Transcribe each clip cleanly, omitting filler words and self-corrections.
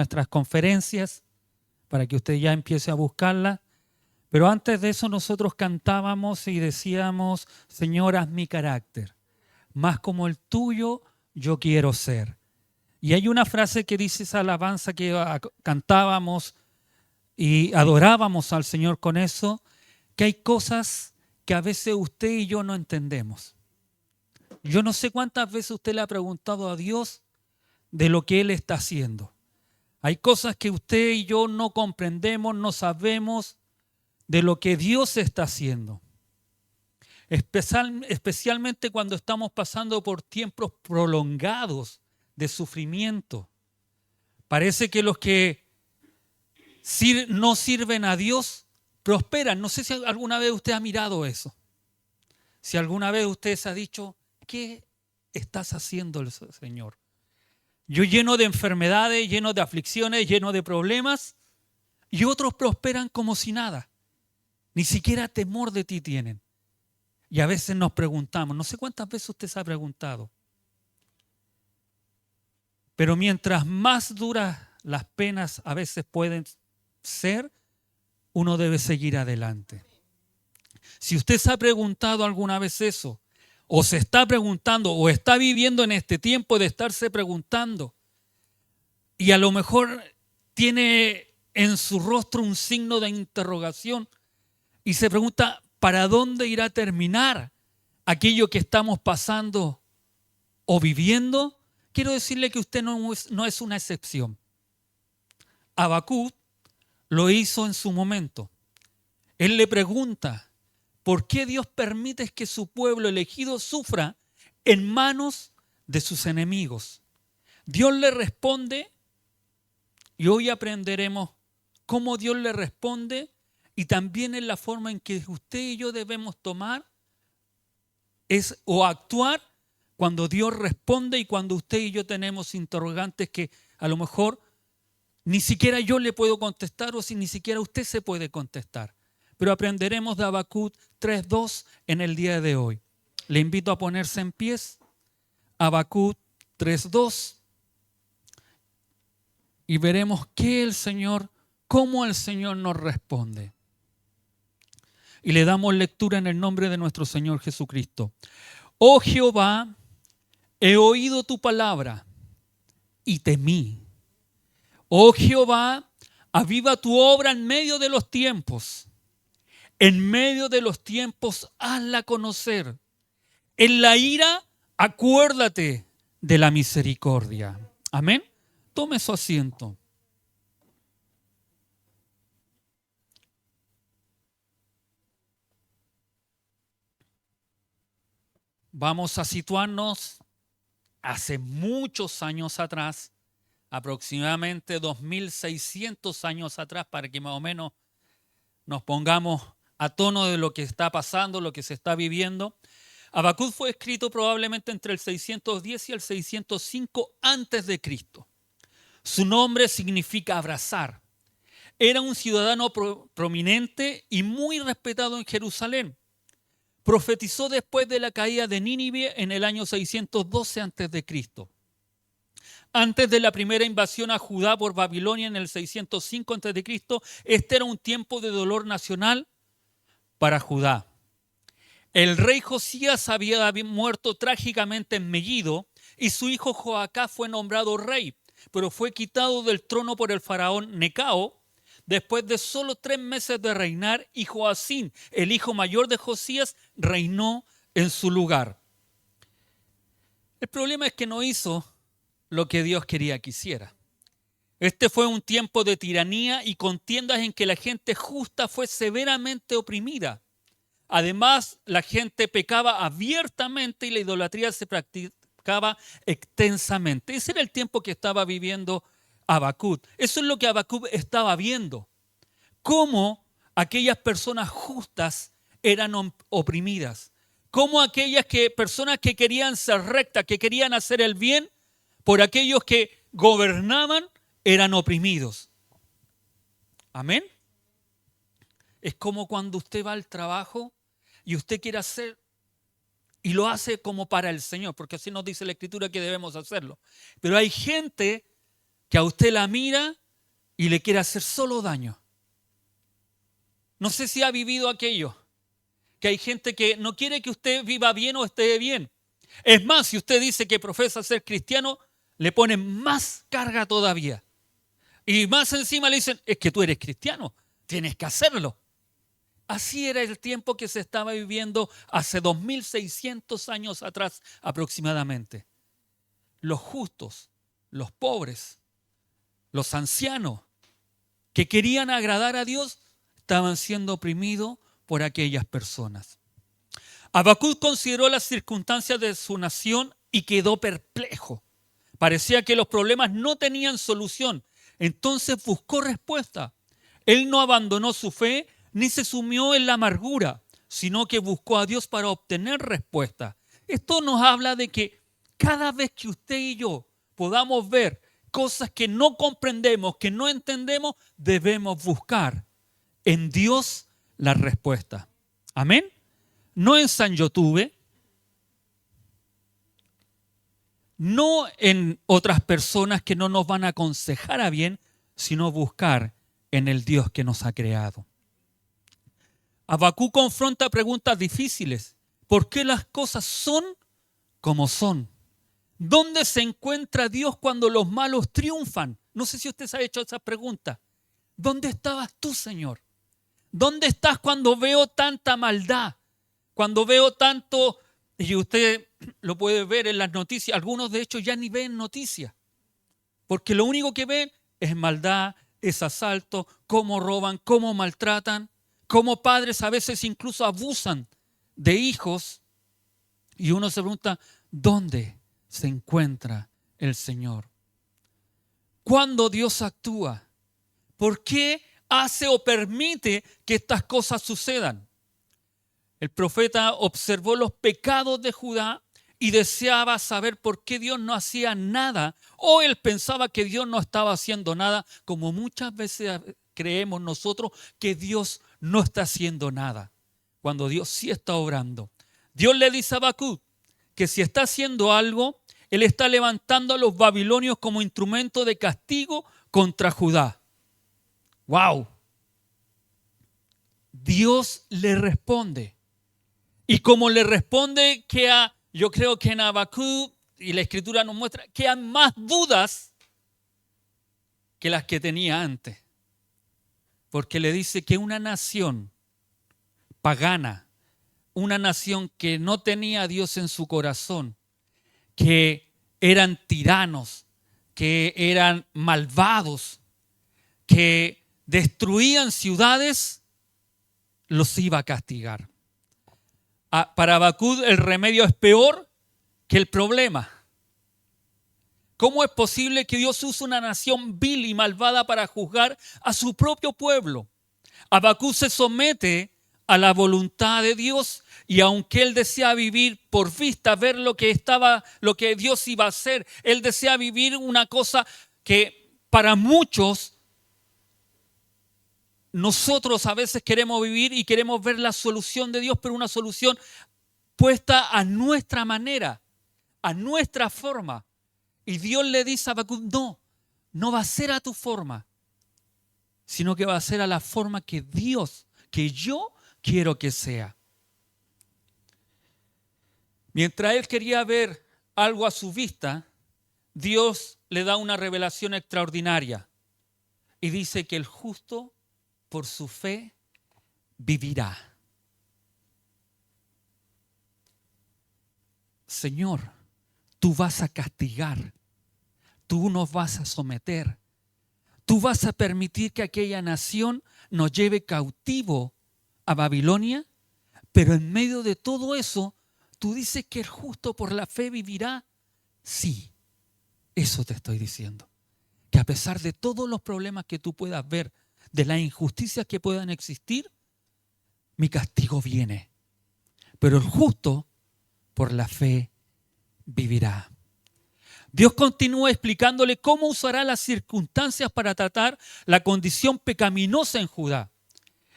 nuestras conferencias para que usted ya empiece a buscarla. Pero antes de eso nosotros cantábamos y decíamos: Señor, haz mi carácter, más como el tuyo yo quiero ser. Y hay una frase que dice esa alabanza que cantábamos y adorábamos al Señor con eso, que hay cosas que a veces usted y yo no entendemos. Yo no sé cuántas veces usted le ha preguntado a Dios de lo que Él está haciendo. Hay cosas que usted y yo no comprendemos, no sabemos de lo que Dios está haciendo. Especialmente cuando estamos pasando por tiempos prolongados de sufrimiento. Parece que los que no sirven a Dios prosperan. No sé si alguna vez usted ha mirado eso. Si alguna vez usted se ha dicho: ¿qué estás haciendo, Señor? Yo lleno de enfermedades, lleno de aflicciones, lleno de problemas, y otros prosperan como si nada. Ni siquiera temor de ti tienen. Y a veces nos preguntamos, no sé cuántas veces usted se ha preguntado, pero mientras más duras las penas a veces pueden ser, uno debe seguir adelante. Si usted se ha preguntado alguna vez eso, o se está preguntando, o está viviendo en este tiempo de estarse preguntando, y a lo mejor tiene en su rostro un signo de interrogación, y se pregunta: ¿para dónde irá a terminar aquello que estamos pasando o viviendo? Quiero decirle que usted no es una excepción. Habacuc lo hizo en su momento. Él le pregunta: ¿por qué Dios permite que su pueblo elegido sufra en manos de sus enemigos? Dios le responde, y hoy aprenderemos cómo Dios le responde, y también en la forma en que usted y yo debemos tomar o actuar cuando Dios responde y cuando usted y yo tenemos interrogantes que a lo mejor ni siquiera yo le puedo contestar, o si ni siquiera usted se puede contestar. Pero aprenderemos de Habacuc 3:2 en el día de hoy. Le invito a ponerse en pie. Habacuc 3:2. Y veremos cómo el Señor nos responde. Y le damos lectura en el nombre de nuestro Señor Jesucristo. Oh Jehová, he oído tu palabra y temí. Oh Jehová, aviva tu obra en medio de los tiempos. En medio de los tiempos, hazla conocer. En la ira, acuérdate de la misericordia. Amén. Tome su asiento. Vamos a situarnos hace muchos años atrás, aproximadamente 2600 años atrás, para que más o menos nos pongamos a tono de lo que está pasando, lo que se está viviendo. Habacuc fue escrito probablemente entre el 610 y el 605 antes de Cristo. Su nombre significa abrazar. Era un ciudadano prominente y muy respetado en Jerusalén. Profetizó después de la caída de Nínive en el año 612 a.C. Antes de la primera invasión a Judá por Babilonia en el 605 a.C., este era un tiempo de dolor nacional para Judá. El rey Josías había muerto trágicamente en Megiddo y su hijo Joacás fue nombrado rey, pero fue quitado del trono por el faraón Necao después de solo 3 meses de reinar, y Joacín, el hijo mayor de Josías, reinó en su lugar. El problema es que no hizo lo que Dios quería que hiciera. Este fue un tiempo de tiranía y contiendas en que la gente justa fue severamente oprimida. Además, la gente pecaba abiertamente y la idolatría se practicaba extensamente. Ese era el tiempo que estaba viviendo Habacuc. Eso es lo que Habacuc estaba viendo. Cómo aquellas personas justas eran oprimidas. Cómo aquellas personas que querían ser rectas, que querían hacer el bien, por aquellos que gobernaban, eran oprimidos. Amén. Es como cuando usted va al trabajo y usted quiere hacer, y lo hace como para el Señor, porque así nos dice la Escritura que debemos hacerlo. Pero hay gente que a usted la mira y le quiere hacer solo daño. No sé si ha vivido aquello, que hay gente que no quiere que usted viva bien o esté bien. Es más, si usted dice que profesa ser cristiano, le ponen más carga todavía. Y más encima le dicen, es que tú eres cristiano, tienes que hacerlo. Así era el tiempo que se estaba viviendo hace 2600 años atrás aproximadamente. Los justos, los pobres, los ancianos que querían agradar a Dios estaban siendo oprimidos por aquellas personas. Habacuc consideró las circunstancias de su nación y quedó perplejo. Parecía que los problemas no tenían solución. Entonces buscó respuesta. Él no abandonó su fe ni se sumió en la amargura, sino que buscó a Dios para obtener respuesta. Esto nos habla de que cada vez que usted y yo podamos ver cosas que no comprendemos, que no entendemos, debemos buscar en Dios la respuesta. Amén. No en San Youtube, no en otras personas que no nos van a aconsejar a bien, sino buscar en el Dios que nos ha creado. Habacuc confronta preguntas difíciles. ¿Por qué las cosas son como son? ¿Dónde se encuentra Dios cuando los malos triunfan? No sé si usted se ha hecho esa pregunta. ¿Dónde estabas tú, Señor? ¿Dónde estás cuando veo tanta maldad? Cuando veo tanto, y usted lo puede ver en las noticias, algunos de hecho ya ni ven noticias, porque lo único que ven es maldad, es asalto, cómo roban, cómo maltratan, cómo padres a veces incluso abusan de hijos. Y uno se pregunta, ¿dónde se encuentra el Señor? ¿Cuándo Dios actúa? ¿Por qué hace o permite que estas cosas sucedan? El profeta observó los pecados de Judá y deseaba saber por qué Dios no hacía nada, o él pensaba que Dios no estaba haciendo nada, como muchas veces creemos nosotros que Dios no está haciendo nada, cuando Dios sí está obrando. Dios le dice a Habacuc que si está haciendo algo, él está levantando a los babilonios como instrumento de castigo contra Judá. ¡Wow! Dios le responde. Y como le responde, yo creo que en Habacuc, y la Escritura nos muestra, que hay más dudas que las que tenía antes. Porque le dice que una nación pagana, una nación que no tenía a Dios en su corazón, que eran tiranos, que eran malvados, que destruían ciudades, los iba a castigar. Para Habacuc el remedio es peor que el problema. ¿Cómo es posible que Dios use una nación vil y malvada para juzgar a su propio pueblo? Habacuc se somete a la voluntad de Dios y aunque él desea vivir por vista, ver lo que Dios iba a hacer, él desea vivir una cosa que para muchos nosotros a veces queremos vivir y queremos ver la solución de Dios, pero una solución puesta a nuestra manera, a nuestra forma. Y Dios le dice a Habacuc, no va a ser a tu forma, sino que va a ser a la forma que yo quiero que sea. Mientras él quería ver algo a su vista, Dios le da una revelación extraordinaria y dice que el justo por su fe vivirá. Señor, tú vas a castigar, tú nos vas a someter, tú vas a permitir que aquella nación nos lleve cautivo a Babilonia, pero en medio de todo eso, tú dices que el justo por la fe vivirá. Sí, eso te estoy diciendo. Que a pesar de todos los problemas que tú puedas ver, de las injusticias que puedan existir, mi castigo viene. Pero el justo por la fe vivirá. Dios continúa explicándole cómo usará las circunstancias para tratar la condición pecaminosa en Judá,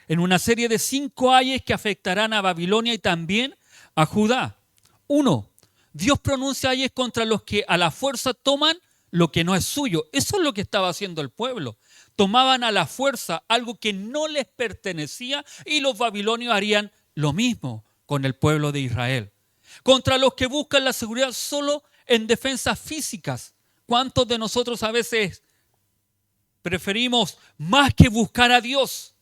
en una serie de 5 ayes que afectarán a Babilonia y también a Judá. 1. Dios pronuncia ayes contra los que a la fuerza toman lo que no es suyo. Eso es lo que estaba haciendo el pueblo. Tomaban a la fuerza algo que no les pertenecía y los babilonios harían lo mismo con el pueblo de Israel. Contra los que buscan la seguridad solo en defensas físicas. ¿Cuántos de nosotros a veces preferimos, más que buscar a Dios,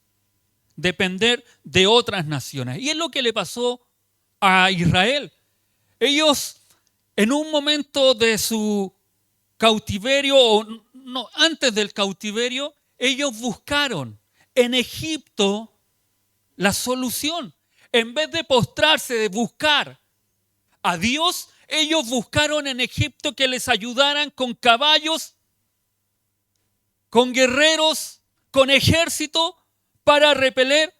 depender de otras naciones? Y es lo que le pasó a Israel. Ellos, en un momento de su cautiverio, o no, antes del cautiverio, ellos buscaron en Egipto la solución. En vez de postrarse, de buscar a Dios, ellos buscaron en Egipto que les ayudaran con caballos, con guerreros, con ejército, para repeler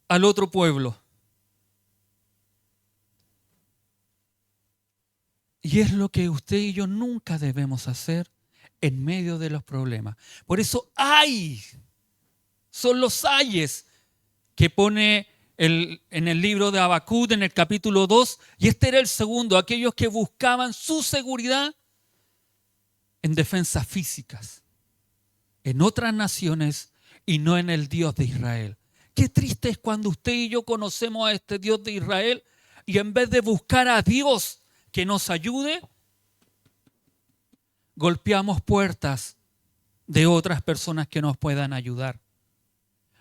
al otro pueblo. Y es lo que usted y yo nunca debemos hacer en medio de los problemas. Por eso son los ayes que pone en el libro de Habacuc, en el capítulo 2, y este era el segundo, aquellos que buscaban su seguridad en defensas físicas, en otras naciones y no en el Dios de Israel. Qué triste es cuando usted y yo conocemos a este Dios de Israel y en vez de buscar a Dios que nos ayude, golpeamos puertas de otras personas que nos puedan ayudar.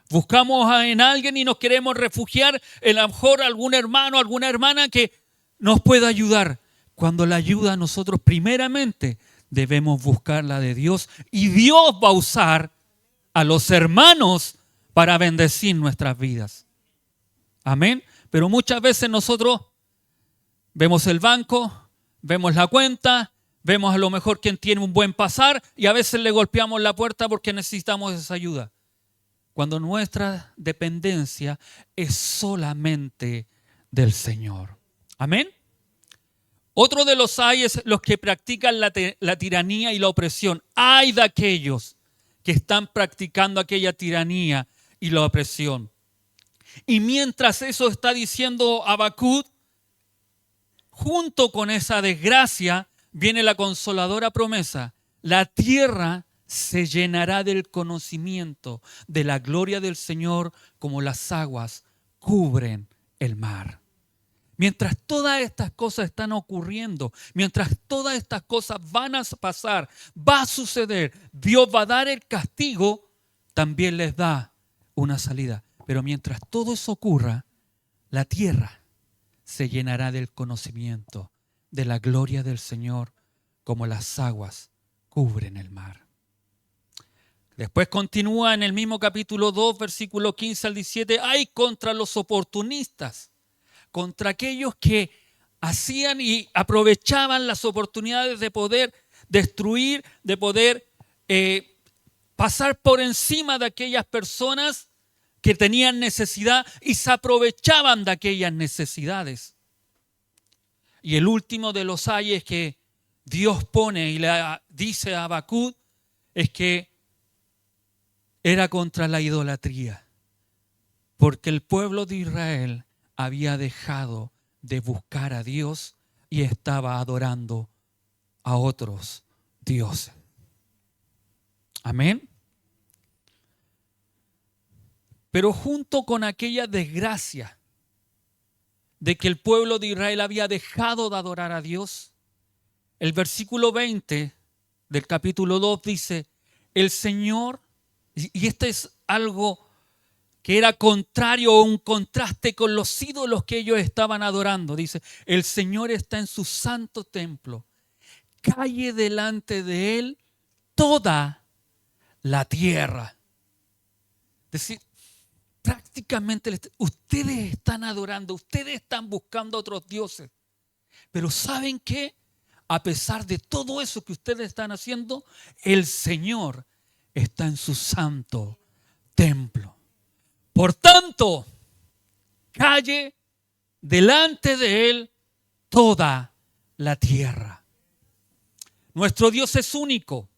Buscamos en alguien y nos queremos refugiar en a lo mejor algún hermano, alguna hermana que nos pueda ayudar. Cuando la ayuda nosotros primeramente debemos buscar la de Dios y Dios va a usar a los hermanos para bendecir nuestras vidas. Amén. Pero muchas veces nosotros vemos el banco, vemos la cuenta, vemos a lo mejor quien tiene un buen pasar y a veces le golpeamos la puerta porque necesitamos esa ayuda. Cuando nuestra dependencia es solamente del Señor. Amén. Otro de los hay es los que practican la tiranía y la opresión. Ay de aquellos que están practicando aquella tiranía y la opresión. Y mientras eso está diciendo Habacuc, junto con esa desgracia viene la consoladora promesa. La tierra se llenará del conocimiento de la gloria del Señor como las aguas cubren el mar. Mientras todas estas cosas están ocurriendo, mientras todas estas cosas van a pasar, va a suceder, Dios va a dar el castigo, también les da una salida. Pero mientras todo eso ocurra, la tierra se llenará del conocimiento de la gloria del Señor como las aguas cubren el mar. Después continúa en el mismo capítulo 2, versículo 15 al 17. Hay contra los oportunistas, contra aquellos que hacían y aprovechaban las oportunidades de poder destruir, de poder pasar por encima de aquellas personas que tenían necesidad y se aprovechaban de aquellas necesidades. Y el último de los ayes que Dios pone y le dice a Habacuc es que era contra la idolatría, porque el pueblo de Israel había dejado de buscar a Dios y estaba adorando a otros dioses. Amén. Pero junto con aquella desgracia de que el pueblo de Israel había dejado de adorar a Dios, el versículo 20 del capítulo 2 dice, el Señor, y este es algo que era contrario o un contraste con los ídolos que ellos estaban adorando. Dice, el Señor está en su santo templo. Calle delante de Él toda la tierra. Es decir, prácticamente ustedes están adorando, ustedes están buscando a otros dioses. Pero ¿saben qué? A pesar de todo eso que ustedes están haciendo, el Señor está en su santo templo. Por tanto, calle delante de Él toda la tierra. Nuestro Dios es único.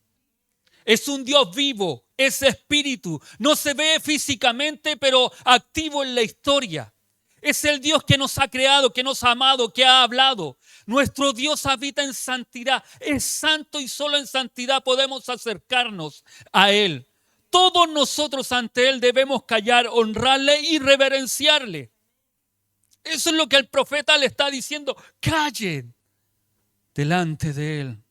Es un Dios vivo, es espíritu. No se ve físicamente, pero activo en la historia. Es el Dios que nos ha creado, que nos ha amado, que ha hablado. Nuestro Dios habita en santidad. Es santo y solo en santidad podemos acercarnos a Él. Todos nosotros ante Él debemos callar, honrarle y reverenciarle. Eso es lo que el profeta le está diciendo. Callen delante de Él.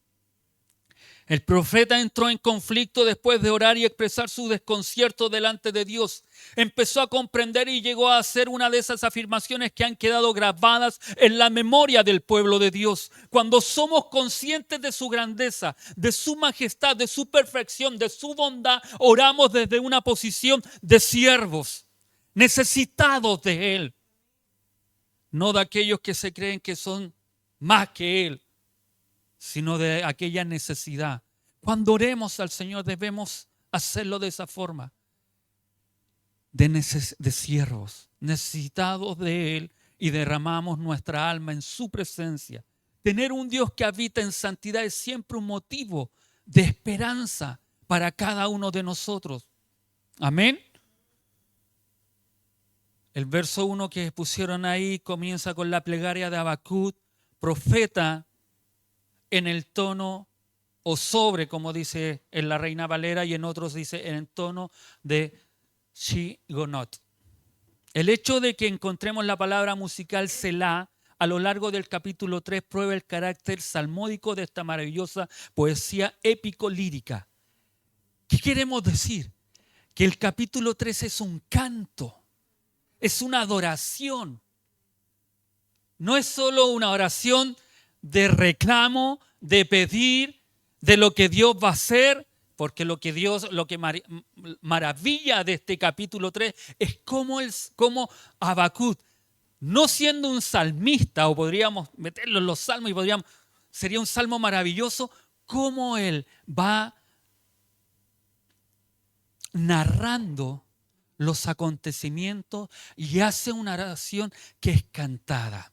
El profeta entró en conflicto después de orar y expresar su desconcierto delante de Dios. Empezó a comprender y llegó a hacer una de esas afirmaciones que han quedado grabadas en la memoria del pueblo de Dios. Cuando somos conscientes de su grandeza, de su majestad, de su perfección, de su bondad, oramos desde una posición de siervos, necesitados de Él. No de aquellos que se creen que son más que Él, sino de aquella necesidad. Cuando oremos al Señor debemos hacerlo de esa forma, de siervos, necesitados de Él, y derramamos nuestra alma en su presencia. Tener un Dios que habita en santidad es siempre un motivo de esperanza para cada uno de nosotros. Amén. El verso 1 que pusieron ahí comienza con la plegaria de Habacuc, profeta en el tono o sobre, como dice en la Reina Valera, y en otros dice en el tono de Shigonot. El hecho de que encontremos la palabra musical Selah a lo largo del capítulo 3 prueba el carácter salmódico de esta maravillosa poesía épico-lírica. ¿Qué queremos decir? Que el capítulo 3 es un canto, es una adoración. No es solo una oración de reclamo, de pedir, de lo que Dios va a hacer, porque lo que maravilla de este capítulo 3 es cómo Habacuc, no siendo un salmista, o podríamos meterlo en los salmos y sería un salmo maravilloso, cómo él va narrando los acontecimientos y hace una oración que es cantada.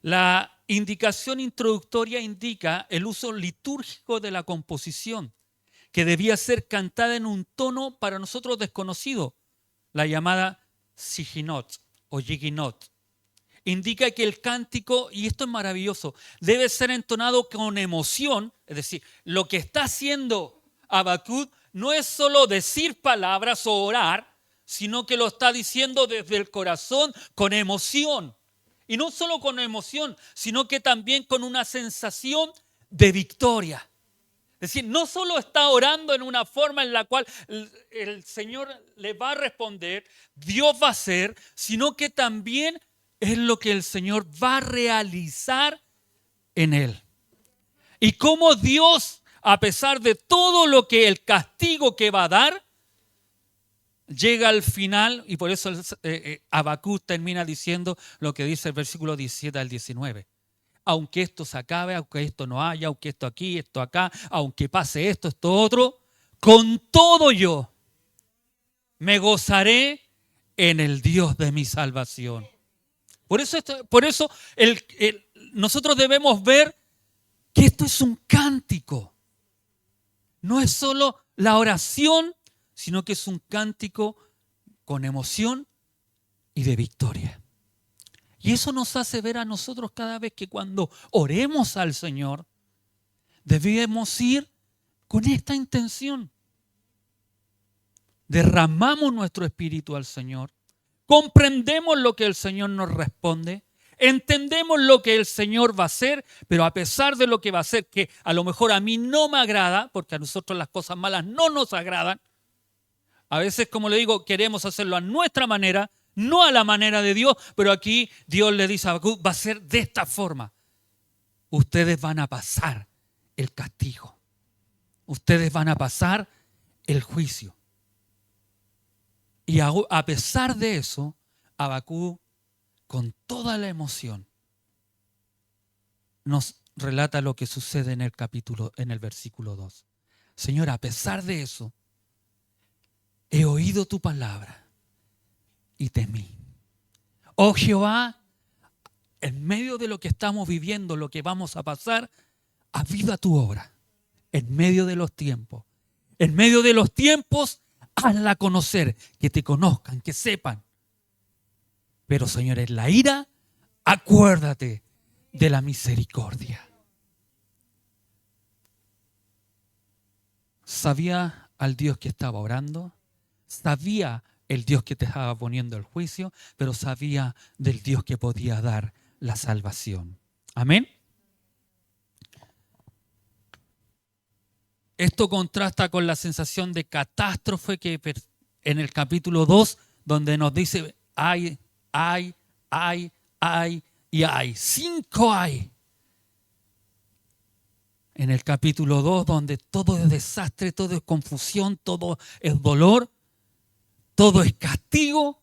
La indicación introductoria indica el uso litúrgico de la composición, que debía ser cantada en un tono para nosotros desconocido, la llamada Siginot o Yiginot. Indica que el cántico, y esto es maravilloso, debe ser entonado con emoción, es decir, lo que está haciendo Habacuc no es solo decir palabras o orar, sino que lo está diciendo desde el corazón con emoción. Y no solo con emoción, sino que también con una sensación de victoria. Es decir, no solo está orando en una forma en la cual el Señor le va a responder, Dios va a hacer, sino que también es lo que el Señor va a realizar en él. Y cómo Dios, a pesar de todo lo que el castigo que va a dar, llega al final, y por eso Habacuc termina diciendo lo que dice el versículo 17 al 19. Aunque esto se acabe, aunque esto no haya, aunque esto aquí, esto acá, aunque pase esto, esto otro, con todo yo me gozaré en el Dios de mi salvación. Por eso nosotros debemos ver que esto es un cántico. No es solo la oración, sino que es un cántico con emoción y de victoria. Y eso nos hace ver a nosotros cada vez que cuando oremos al Señor, debemos ir con esta intención. Derramamos nuestro espíritu al Señor, comprendemos lo que el Señor nos responde, entendemos lo que el Señor va a hacer, pero a pesar de lo que va a hacer, que a lo mejor a mí no me agrada, porque a nosotros las cosas malas no nos agradan, a veces, como le digo, queremos hacerlo a nuestra manera, no a la manera de Dios, pero aquí Dios le dice a Habacuc, va a ser de esta forma. Ustedes van a pasar el castigo. Ustedes van a pasar el juicio. Y a pesar de eso, Habacuc, con toda la emoción, nos relata lo que sucede en el versículo 2. Señor, a pesar de eso, he oído tu palabra y temí. Oh Jehová, en medio de lo que estamos viviendo, lo que vamos a pasar, aviva tu obra. En medio de los tiempos. En medio de los tiempos, hazla conocer, que te conozcan, que sepan. Pero Señor, en la ira, acuérdate de la misericordia. Sabía al Dios que estaba orando, sabía el Dios que te estaba poniendo el juicio, pero sabía del Dios que podía dar la salvación. Amén. Esto contrasta con la sensación de catástrofe que en el capítulo 2, donde nos dice ay y hay. 5 hay. En el capítulo 2, donde todo es desastre, todo es confusión, todo es dolor, todo es castigo.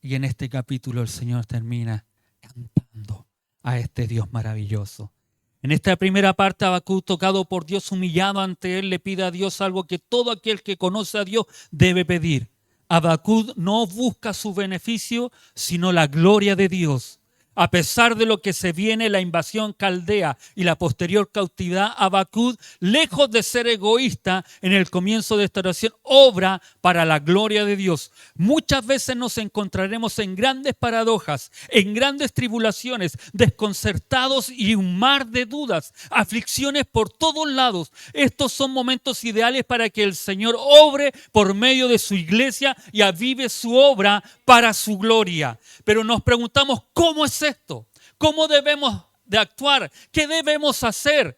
Y en este capítulo el Señor termina cantando a este Dios maravilloso. En esta primera parte, Habacuc, tocado por Dios, humillado ante Él, le pide a Dios algo que todo aquel que conoce a Dios debe pedir. Habacuc no busca su beneficio, sino la gloria de Dios. A pesar de lo que se viene, la invasión caldea y la posterior cautividad, Habacuc, lejos de ser egoísta en el comienzo de esta oración, obra para la gloria de Dios. Muchas veces nos encontraremos en grandes paradojas, en grandes tribulaciones, desconcertados y un mar de dudas, aflicciones por todos lados. Estos son momentos ideales para que el Señor obre por medio de su iglesia y avive su obra para su gloria. Pero nos preguntamos, ¿cómo es esto? ¿Cómo debemos de actuar? ¿Qué debemos hacer?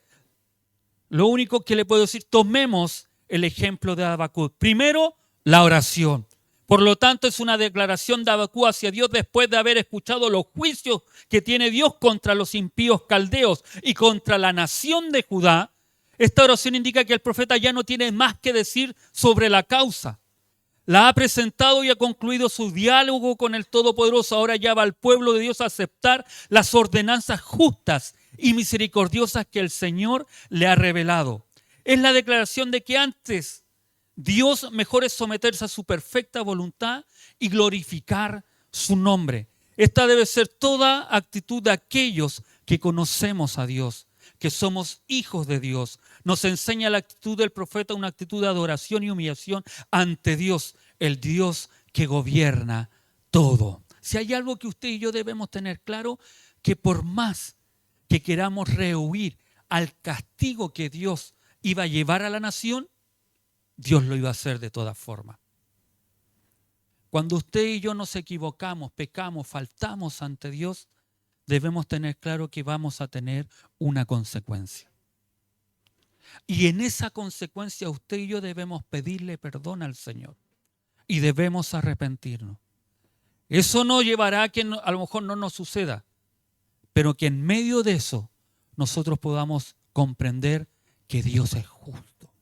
Lo único que le puedo decir, tomemos el ejemplo de Habacuc. Primero, la oración. Por lo tanto, es una declaración de Habacuc hacia Dios después de haber escuchado los juicios que tiene Dios contra los impíos caldeos y contra la nación de Judá. Esta oración indica que el profeta ya no tiene más que decir sobre la causa. La ha presentado y ha concluido su diálogo con el Todopoderoso. Ahora ya va al pueblo de Dios a aceptar las ordenanzas justas y misericordiosas que el Señor le ha revelado. Es la declaración de que antes Dios mejor es someterse a su perfecta voluntad y glorificar su nombre. Esta debe ser toda actitud de aquellos que conocemos a Dios, que somos hijos de Dios. Nos enseña la actitud del profeta, una actitud de adoración y humillación ante Dios, el Dios que gobierna todo. Si hay algo que usted y yo debemos tener claro, que por más que queramos rehuir al castigo que Dios iba a llevar a la nación, Dios lo iba a hacer de todas formas. Cuando usted y yo nos equivocamos, pecamos, faltamos ante Dios, debemos tener claro que vamos a tener una consecuencia. Y en esa consecuencia usted y yo debemos pedirle perdón al Señor. Y debemos arrepentirnos. Eso no llevará a que a lo mejor no nos suceda, pero que en medio de eso nosotros podamos comprender que Dios es justo,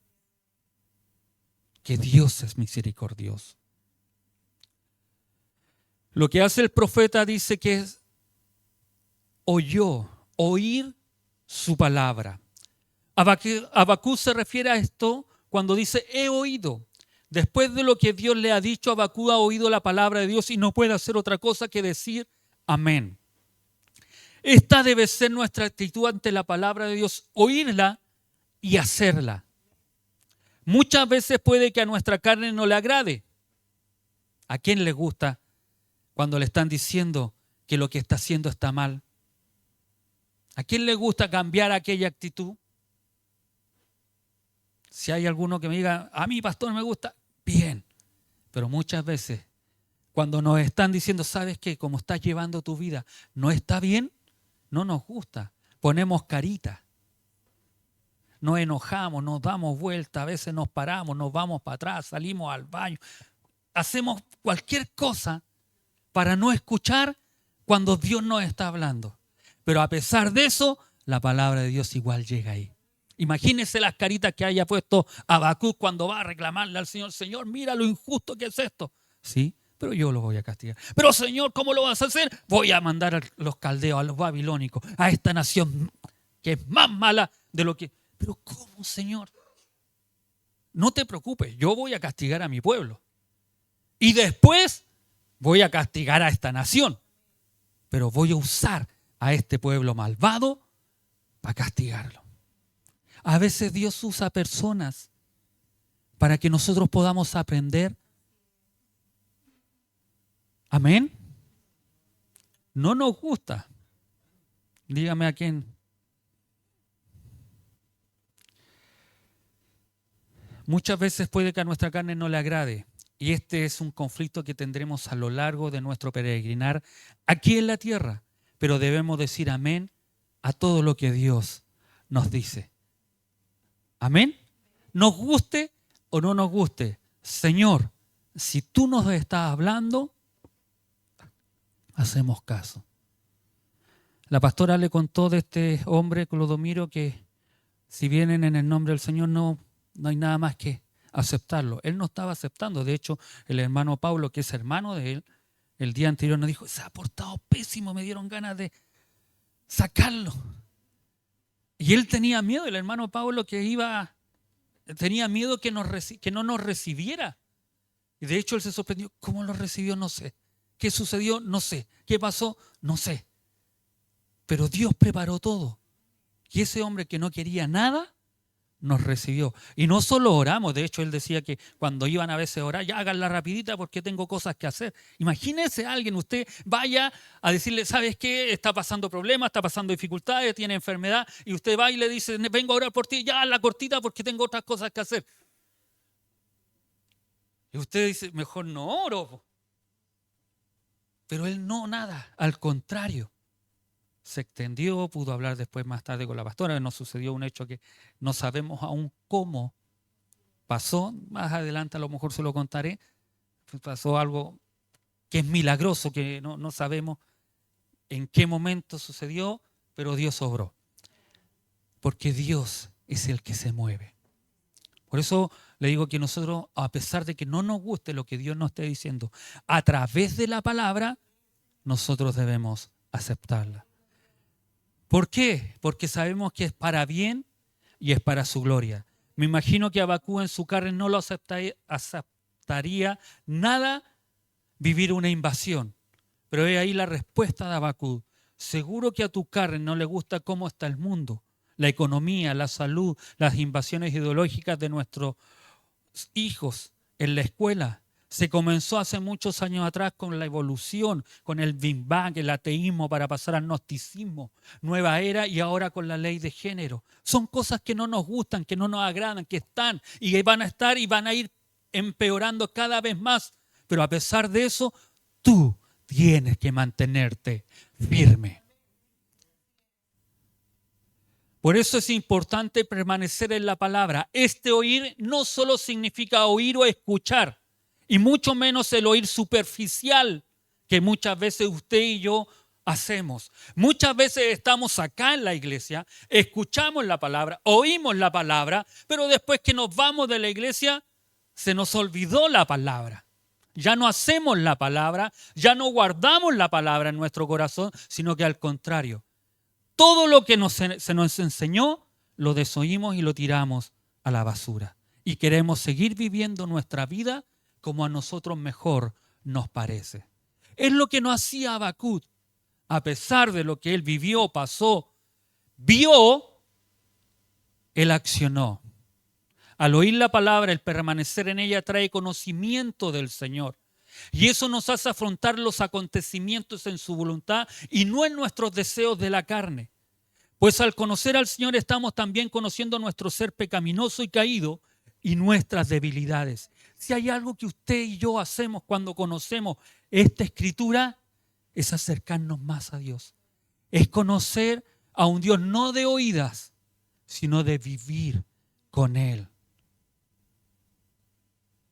que Dios es misericordioso. Lo que hace el profeta dice que es oír su palabra. Habacuc se refiere a esto cuando dice he oído. Después de lo que Dios le ha dicho, Habacuc ha oído la palabra de Dios y no puede hacer otra cosa que decir amén. Esta debe ser nuestra actitud ante la palabra de Dios, oírla y hacerla. Muchas veces puede que a nuestra carne no le agrade. ¿A quién le gusta cuando le están diciendo que lo que está haciendo está mal? ¿A quién le gusta cambiar aquella actitud? Si hay alguno que me diga, a mí pastor me gusta, bien. Pero muchas veces cuando nos están diciendo, ¿sabes qué? Como estás llevando tu vida, no está bien, no nos gusta. Ponemos carita. Nos enojamos, nos damos vuelta, a veces nos paramos, nos vamos para atrás, salimos al baño. Hacemos cualquier cosa para no escuchar cuando Dios nos está hablando. Pero a pesar de eso, la palabra de Dios igual llega ahí. Imagínese las caritas que haya puesto Habacuc cuando va a reclamarle al Señor. Señor, mira lo injusto que es esto. Sí, pero yo lo voy a castigar. Pero Señor, ¿cómo lo vas a hacer? Voy a mandar a los caldeos, a los babilónicos, a esta nación que es más mala de lo que... Pero ¿cómo, Señor? No te preocupes, yo voy a castigar a mi pueblo. Y después voy a castigar a esta nación. Pero voy a usar a este pueblo malvado para castigarlo. A veces Dios usa personas para que nosotros podamos aprender. Amén. No nos gusta. Dígame a quién. Muchas veces puede que a nuestra carne no le agrade. Y este es un conflicto que tendremos a lo largo de nuestro peregrinar aquí en la tierra. Pero debemos decir amén a todo lo que Dios nos dice. Amén. Nos guste o no nos guste. Señor, si tú nos estás hablando, hacemos caso. La pastora le contó de este hombre, Clodomiro, que si vienen en el nombre del Señor no hay nada más que aceptarlo. Él no estaba aceptando. De hecho, el hermano Pablo, que es hermano de él, el día anterior nos dijo, se ha portado pésimo, me dieron ganas de sacarlo. Y él tenía miedo, el hermano Pablo, tenía miedo que no nos recibiera. Y de hecho él se sorprendió. ¿Cómo lo recibió? No sé. ¿Qué sucedió? No sé. ¿Qué pasó? No sé. Pero Dios preparó todo. Y ese hombre que no quería nada, nos recibió. Y no solo oramos, de hecho él decía que cuando iban a veces a orar, ya háganla rapidita porque tengo cosas que hacer. Imagínese a alguien, usted vaya a decirle, ¿sabes qué? Está pasando problemas, está pasando dificultades, tiene enfermedad, y usted va y le dice, vengo a orar por ti, ya hazla cortita porque tengo otras cosas que hacer. Y usted dice, mejor no oro. Pero él no, nada, al contrario. Se extendió, pudo hablar después más tarde con la pastora, nos sucedió un hecho que no sabemos aún cómo pasó, más adelante a lo mejor se lo contaré, pasó algo que es milagroso, que no sabemos en qué momento sucedió, pero Dios obró, porque Dios es el que se mueve. Por eso le digo que nosotros, a pesar de que no nos guste lo que Dios nos esté diciendo, a través de la palabra, nosotros debemos aceptarla. ¿Por qué? Porque sabemos que es para bien y es para su gloria. Me imagino que Habacuc en su carne no lo aceptaría nada vivir una invasión. Pero he ahí la respuesta de Habacuc. Seguro que a tu carne no le gusta cómo está el mundo, la economía, la salud, las invasiones ideológicas de nuestros hijos en la escuela. Se comenzó hace muchos años atrás con la evolución, con el Big Bang, el ateísmo para pasar al gnosticismo, nueva era, y ahora con la ley de género. Son cosas que no nos gustan, que no nos agradan, que están y van a estar y van a ir empeorando cada vez más. Pero a pesar de eso, tú tienes que mantenerte firme. Por eso es importante permanecer en la palabra. Este oír no solo significa oír o escuchar, y mucho menos el oír superficial que muchas veces usted y yo hacemos. Muchas veces estamos acá en la iglesia, escuchamos la palabra, oímos la palabra, pero después que nos vamos de la iglesia, se nos olvidó la palabra. Ya no hacemos la palabra, ya no guardamos la palabra en nuestro corazón, sino que al contrario. Todo lo que se nos enseñó, lo desoímos y lo tiramos a la basura. Y queremos seguir viviendo nuestra vida como a nosotros mejor nos parece. Es lo que no hacía Habacuc. A pesar de lo que él vivió, pasó, vio, él accionó. Al oír la palabra, el permanecer en ella trae conocimiento del Señor. Y eso nos hace afrontar los acontecimientos en su voluntad y no en nuestros deseos de la carne. Pues al conocer al Señor estamos también conociendo nuestro ser pecaminoso y caído y nuestras debilidades. Si hay algo que usted y yo hacemos cuando conocemos esta escritura, es acercarnos más a Dios. Es conocer a un Dios no de oídas, sino de vivir con Él.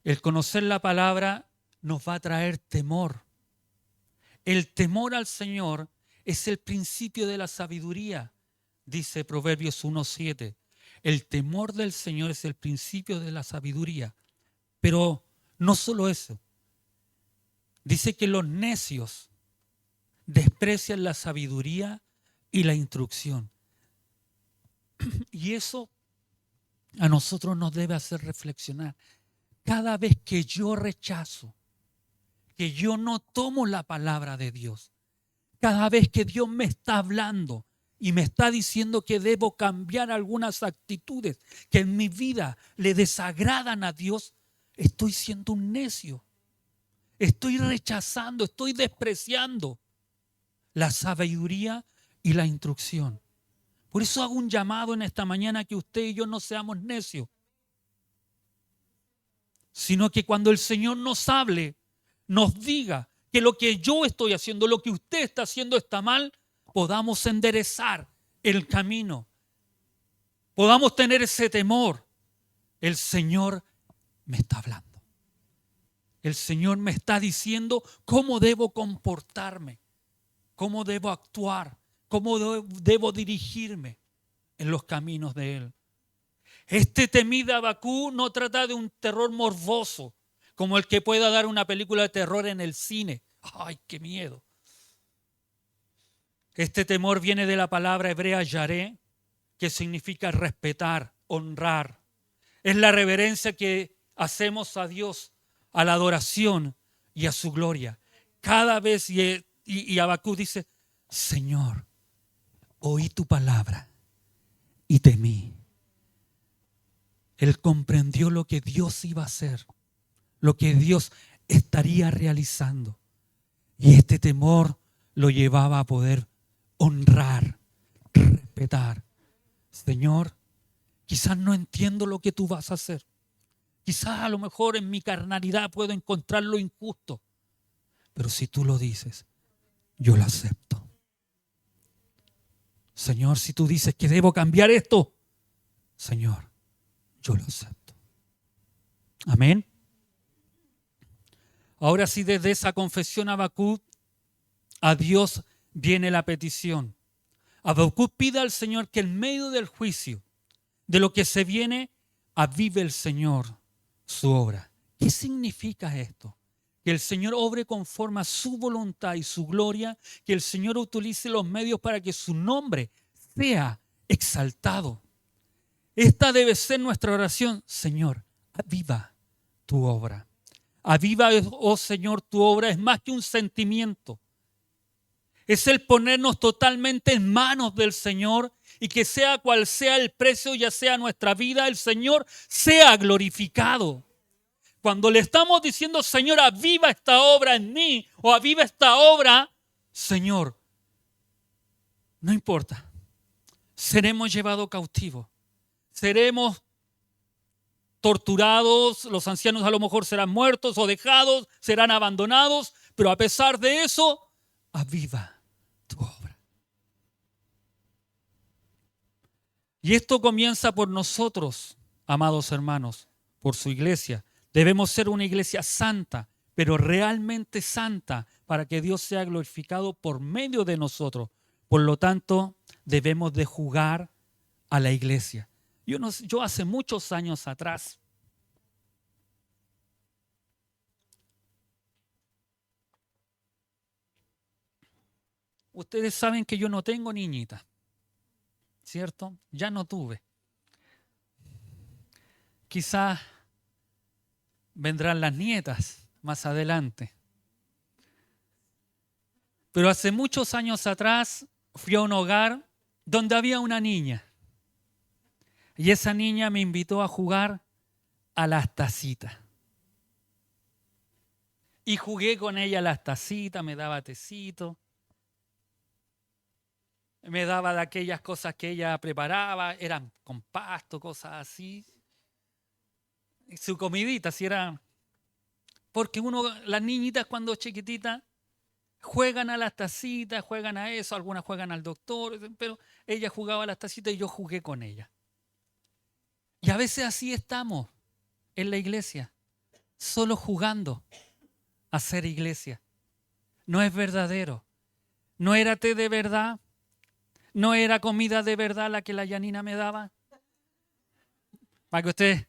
El conocer la palabra nos va a traer temor. El temor al Señor es el principio de la sabiduría, dice Proverbios 1:7. El temor del Señor es el principio de la sabiduría. Pero no solo eso. Dice que los necios desprecian la sabiduría y la instrucción. Y eso a nosotros nos debe hacer reflexionar. Cada vez que yo rechazo, que yo no tomo la palabra de Dios, cada vez que Dios me está hablando y me está diciendo que debo cambiar algunas actitudes que en mi vida le desagradan a Dios, estoy siendo un necio. Estoy rechazando, estoy despreciando la sabiduría y la instrucción. Por eso hago un llamado en esta mañana que usted y yo no seamos necios, sino que cuando el Señor nos hable, nos diga que lo que yo estoy haciendo, lo que usted está haciendo está mal, podamos enderezar el camino, podamos tener ese temor. El Señor me está hablando. El Señor me está diciendo cómo debo comportarme, cómo debo actuar, cómo debo dirigirme en los caminos de Él. Este temido Habacuc no trata de un terror morboso, como el que pueda dar una película de terror en el cine. ¡Ay, qué miedo! Este temor viene de la palabra hebrea yaré, que significa respetar, honrar. Es la reverencia que hacemos a Dios, a la adoración y a su gloria. Cada vez, y Habacuc dice, Señor, oí tu palabra y temí. Él comprendió lo que Dios iba a hacer, lo que Dios estaría realizando. Y este temor lo llevaba a poder honrar, respetar. Señor, quizás no entiendo lo que tú vas a hacer. Quizás a lo mejor en mi carnalidad puedo encontrar lo injusto. Pero si tú lo dices, yo lo acepto. Señor, si tú dices que debo cambiar esto, Señor, yo lo acepto. Amén. Ahora sí, desde esa confesión Habacuc, a Dios viene la petición. Habacuc pide al Señor que en medio del juicio, de lo que se viene, avive el Señor su obra. ¿Qué significa esto? Que el Señor obre conforme a su voluntad y su gloria, que el Señor utilice los medios para que su nombre sea exaltado. Esta debe ser nuestra oración. Señor, aviva tu obra. Aviva, oh Señor, tu obra. Es más que un sentimiento. Es el ponernos totalmente en manos del Señor y que sea cual sea el precio, ya sea nuestra vida, el Señor sea glorificado. Cuando le estamos diciendo, Señor, aviva esta obra en mí o aviva esta obra, Señor, no importa. Seremos llevados cautivos. Seremos torturados, los ancianos a lo mejor serán muertos o dejados, serán abandonados, pero a pesar de eso, aviva tu obra. Y esto comienza por nosotros, amados hermanos, por su iglesia. Debemos ser una iglesia santa, pero realmente santa, para que Dios sea glorificado por medio de nosotros. Por lo tanto, debemos de jugar a la iglesia. Yo hace muchos años atrás, ustedes saben que yo no tengo niñita, ¿cierto? Ya no tuve. Quizás vendrán las nietas más adelante. Pero hace muchos años atrás fui a un hogar donde había una niña. Y esa niña me invitó a jugar a las tacitas. Y jugué con ella a las tacitas, me daba tecito. Me daba de aquellas cosas que ella preparaba, eran con pasto, cosas así. Y su comidita, si era... Porque las niñitas cuando chiquititas, juegan a las tacitas, juegan a eso, algunas juegan al doctor, pero ella jugaba a las tacitas y yo jugué con ella. Y a veces así estamos en la iglesia, solo jugando a ser iglesia. No es verdadero. No era té de verdad. No era comida de verdad la que la Yanina me daba. Para que usted...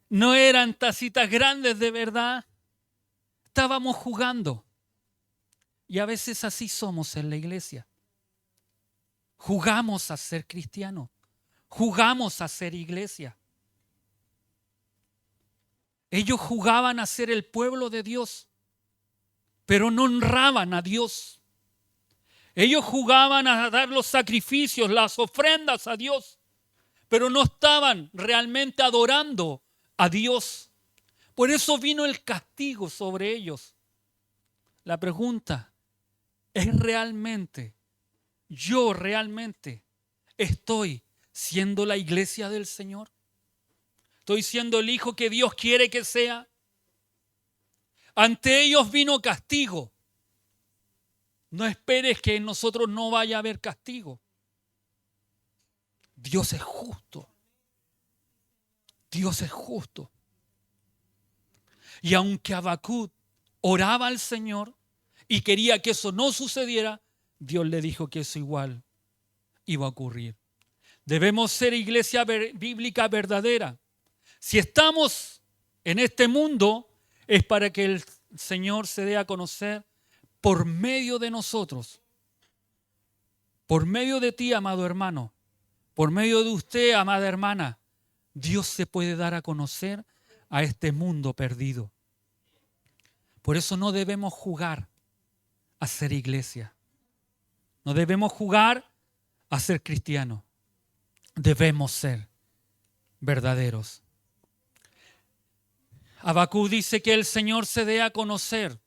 No eran tacitas grandes de verdad. Estábamos jugando. Y a veces así somos en la iglesia. Jugamos a ser cristianos. Jugamos a ser iglesia. Ellos jugaban a ser el pueblo de Dios, pero no honraban a Dios. Ellos jugaban a dar los sacrificios, las ofrendas a Dios, pero no estaban realmente adorando a Dios. Por eso vino el castigo sobre ellos. la pregunta es yo realmente estoy siendo la iglesia del Señor. ¿Estoy siendo el hijo que Dios quiere que sea? Ante ellos vino castigo. No esperes que en nosotros no vaya a haber castigo. Dios es justo. Dios es justo. Y aunque Habacuc oraba al Señor y quería que eso no sucediera, Dios le dijo que eso igual iba a ocurrir. Debemos ser iglesia bíblica verdadera. Si estamos en este mundo, es para que el Señor se dé a conocer por medio de nosotros. Por medio de ti, amado hermano. Por medio de usted, amada hermana. Dios se puede dar a conocer a este mundo perdido. Por eso no debemos jugar a ser iglesia. No debemos jugar a ser cristianos. Debemos ser verdaderos. Habacuc dice que el Señor se dé a conocer.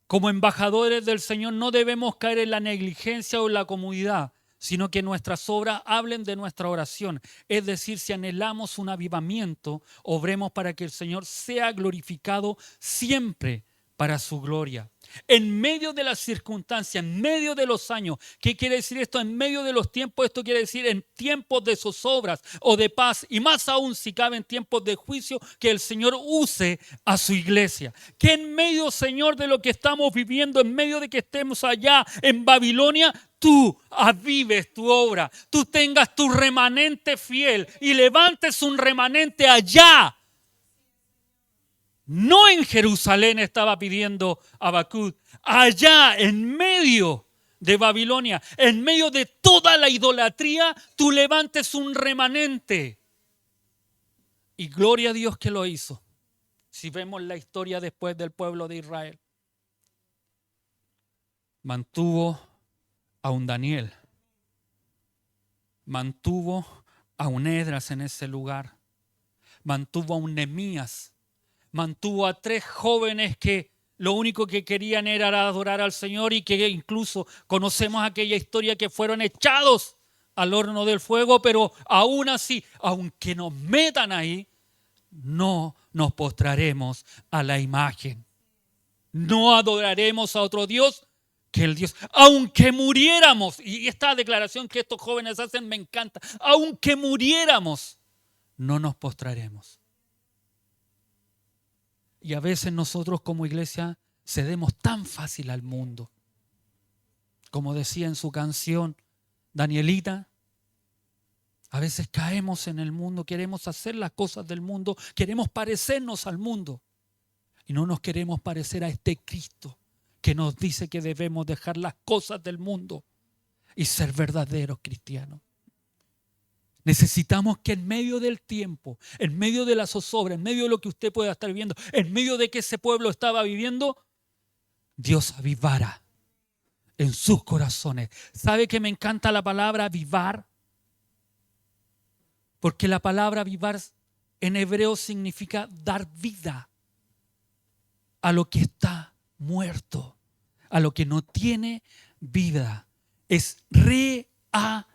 Como embajadores del Señor no debemos caer en la negligencia o en la comodidad, sino que nuestras obras hablen de nuestra oración. Es decir, si anhelamos un avivamiento, obremos para que el Señor sea glorificado siempre para su gloria. En medio de las circunstancias, en medio de los años. ¿Qué quiere decir esto? En medio de los tiempos, esto quiere decir en tiempos de zozobras o de paz, y más aún si cabe en tiempos de juicio, que el Señor use a su iglesia. Que en medio, Señor, de lo que estamos viviendo, en medio de que estemos allá en Babilonia, tú avives tu obra, tú tengas tu remanente fiel y levantes un remanente allá. No en Jerusalén estaba pidiendo Habacuc, allá en medio de Babilonia, en medio de toda la idolatría, tú levantes un remanente. Y gloria a Dios que lo hizo. Si vemos la historia después del pueblo de Israel, mantuvo a un Daniel, mantuvo a un Esdras en ese lugar, mantuvo a un Nehemías, mantuvo a 3 jóvenes que lo único que querían era adorar al Señor y que incluso conocemos aquella historia que fueron echados al horno del fuego, pero aún así, aunque nos metan ahí, no nos postraremos a la imagen. No adoraremos a otro Dios que el Dios. Aunque muriéramos, y esta declaración que estos jóvenes hacen me encanta, aunque muriéramos, no nos postraremos. Y a veces nosotros como iglesia cedemos tan fácil al mundo. Como decía en su canción Danielita, a veces caemos en el mundo, queremos hacer las cosas del mundo, queremos parecernos al mundo. Y no nos queremos parecer a este Cristo que nos dice que debemos dejar las cosas del mundo y ser verdaderos cristianos. Necesitamos que en medio del tiempo, en medio de la zozobra, en medio de lo que usted pueda estar viviendo, en medio de que ese pueblo estaba viviendo, Dios avivara en sus corazones. ¿Sabe que me encanta la palabra avivar? Porque la palabra avivar en hebreo significa dar vida a lo que está muerto, a lo que no tiene vida. Es reavivar.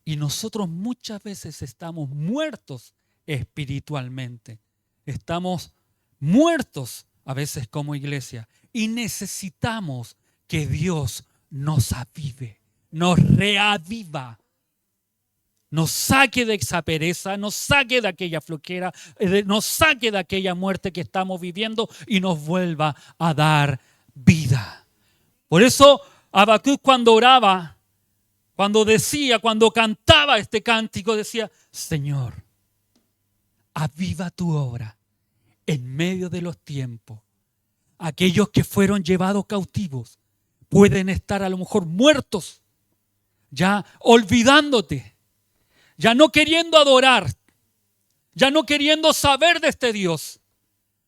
Y nosotros muchas veces estamos muertos espiritualmente. Estamos muertos a veces como iglesia. Y necesitamos que Dios nos avive, nos reaviva. Nos saque de esa pereza, nos saque de aquella flojera, nos saque de aquella muerte que estamos viviendo y nos vuelva a dar vida. Por eso Habacuc cuando oraba, cuando decía, cuando cantaba este cántico, decía: Señor, aviva tu obra en medio de los tiempos. Aquellos que fueron llevados cautivos pueden estar a lo mejor muertos, ya olvidándote, ya no queriendo adorar, ya no queriendo saber de este Dios.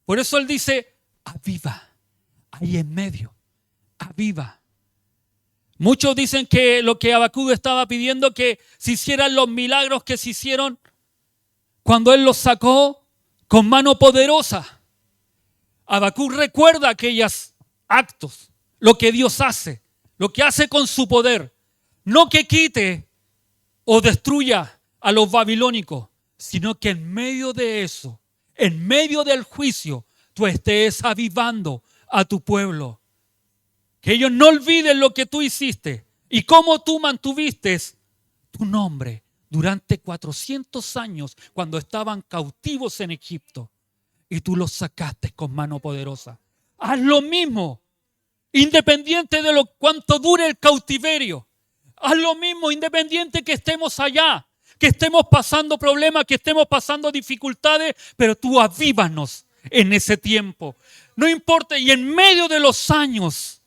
Por eso él dice: aviva, ahí en medio, aviva. Muchos dicen que lo que Habacuc estaba pidiendo, que se hicieran los milagros que se hicieron cuando él los sacó con mano poderosa. Habacuc recuerda aquellos actos, lo que Dios hace, lo que hace con su poder. No que quite o destruya a los babilónicos, sino que en medio de eso, en medio del juicio, tú estés avivando a tu pueblo. Que ellos no olviden lo que tú hiciste y cómo tú mantuviste tu nombre durante 400 años cuando estaban cautivos en Egipto y tú los sacaste con mano poderosa. Haz lo mismo, independiente de lo cuánto dure el cautiverio. Haz lo mismo, independiente que estemos allá, que estemos pasando problemas, que estemos pasando dificultades, pero tú avívanos en ese tiempo. No importa, y en medio de los años,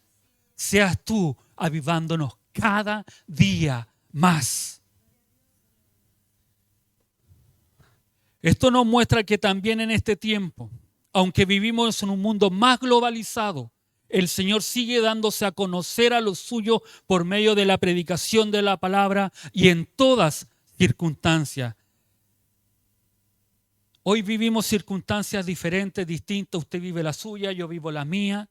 seas tú avivándonos cada día más. Esto nos muestra que también en este tiempo, aunque vivimos en un mundo más globalizado, el Señor sigue dándose a conocer a los suyos por medio de la predicación de la palabra y en todas circunstancias. Hoy vivimos circunstancias diferentes, distintas. Usted vive la suya, yo vivo la mía,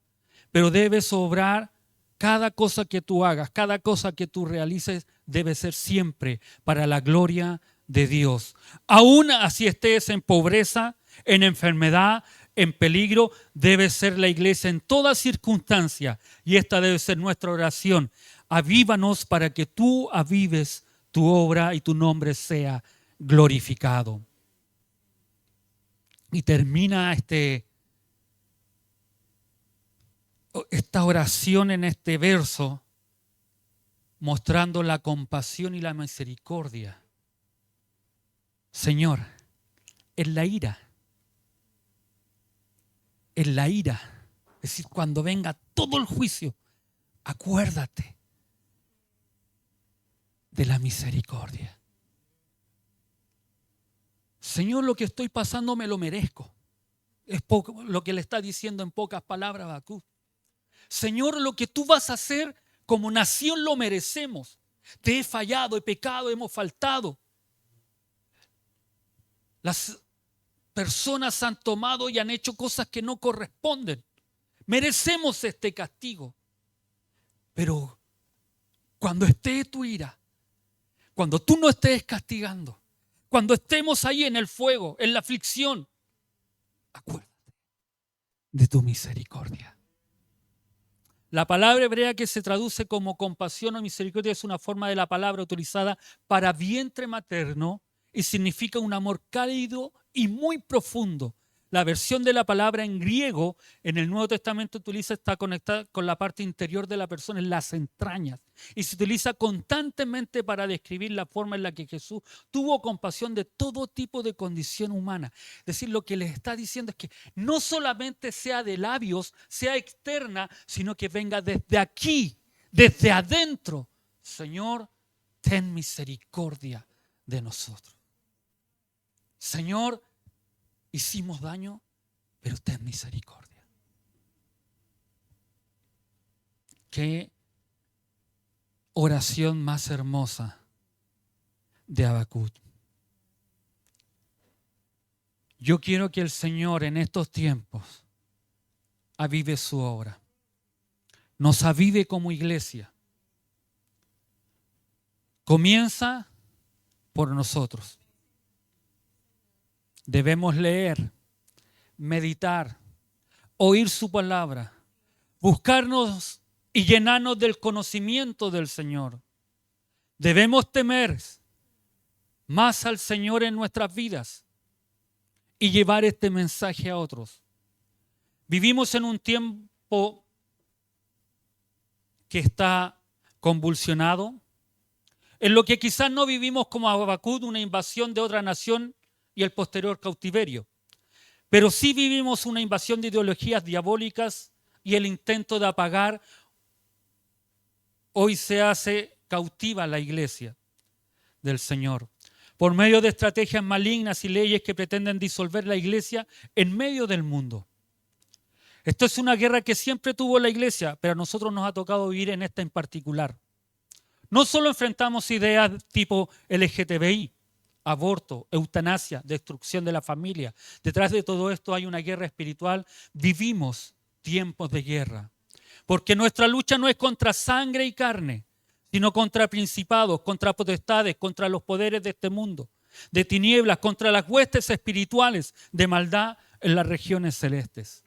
pero debes obrar. Cada cosa que tú hagas, cada cosa que tú realices debe ser siempre para la gloria de Dios. Aún así estés en pobreza, en enfermedad, en peligro, debe ser la iglesia en toda circunstancia. Y esta debe ser nuestra oración. Avívanos para que tú avives tu obra y tu nombre sea glorificado. Y termina esta oración en este verso mostrando la compasión y la misericordia. Señor, en la ira, es decir, cuando venga todo el juicio, acuérdate de la misericordia. Señor, lo que estoy pasando me lo merezco. Es poco, lo que le está diciendo en pocas palabras Habacuc. Señor, lo que tú vas a hacer como nación lo merecemos. Te he fallado, he pecado, hemos faltado. Las personas han tomado y han hecho cosas que no corresponden. Merecemos este castigo. Pero cuando esté tu ira, cuando tú no estés castigando, cuando estemos ahí en el fuego, en la aflicción, acuérdate de tu misericordia. La palabra hebrea que se traduce como compasión o misericordia es una forma de la palabra utilizada para vientre materno y significa un amor cálido y muy profundo. La versión de la palabra en griego en el Nuevo Testamento está conectada con la parte interior de la persona, en las entrañas, y se utiliza constantemente para describir la forma en la que Jesús tuvo compasión de todo tipo de condición humana. Es decir, lo que les está diciendo es que no solamente sea de labios, sea externa, sino que venga desde aquí, desde adentro. Señor, ten misericordia de nosotros. Señor, hicimos daño, pero ten misericordia. Qué oración más hermosa de Habacuc. Yo quiero que el Señor en estos tiempos avive su obra. Nos avive como iglesia. Comienza por nosotros. Debemos leer, meditar, oír su palabra, buscarnos y llenarnos del conocimiento del Señor. Debemos temer más al Señor en nuestras vidas y llevar este mensaje a otros. Vivimos en un tiempo que está convulsionado, en lo que quizás no vivimos como Habacuc, una invasión de otra nación y el posterior cautiverio. Pero sí vivimos una invasión de ideologías diabólicas y el intento de apagar. Hoy se hace cautiva la iglesia del Señor por medio de estrategias malignas y leyes que pretenden disolver la iglesia en medio del mundo. Esto es una guerra que siempre tuvo la iglesia, pero a nosotros nos ha tocado vivir en esta en particular. No solo enfrentamos ideas tipo LGTBI, aborto, eutanasia, destrucción de la familia. Detrás de todo esto hay una guerra espiritual. Vivimos tiempos de guerra. Porque nuestra lucha no es contra sangre y carne, sino contra principados, contra potestades, contra los poderes de este mundo, de tinieblas, contra las huestes espirituales de maldad en las regiones celestes.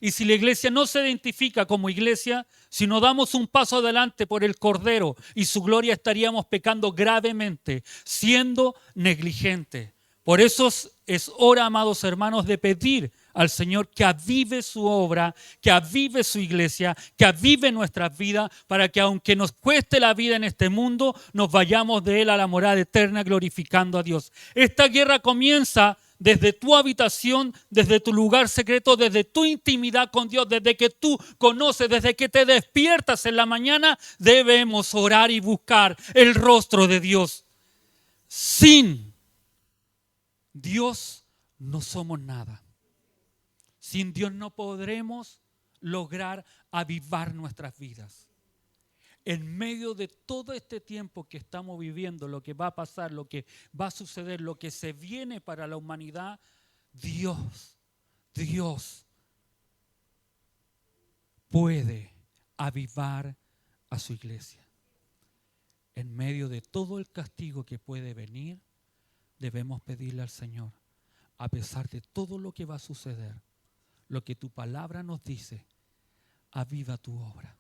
Y si la iglesia no se identifica como iglesia, si no damos un paso adelante por el Cordero y su gloria, estaríamos pecando gravemente, siendo negligentes. Por eso es hora, amados hermanos, de pedir al Señor que avive su obra, que avive su iglesia, que avive nuestras vidas, para que aunque nos cueste la vida en este mundo, nos vayamos de Él a la morada eterna glorificando a Dios. Esta guerra comienza desde tu habitación, desde tu lugar secreto, desde tu intimidad con Dios, desde que tú conoces, desde que te despiertas en la mañana, debemos orar y buscar el rostro de Dios. Sin Dios no somos nada. Sin Dios no podremos lograr avivar nuestras vidas. En medio de todo este tiempo que estamos viviendo, lo que va a pasar, lo que va a suceder, lo que se viene para la humanidad, Dios puede avivar a su iglesia. En medio de todo el castigo que puede venir, debemos pedirle al Señor, a pesar de todo lo que va a suceder, lo que tu palabra nos dice, aviva tu obra.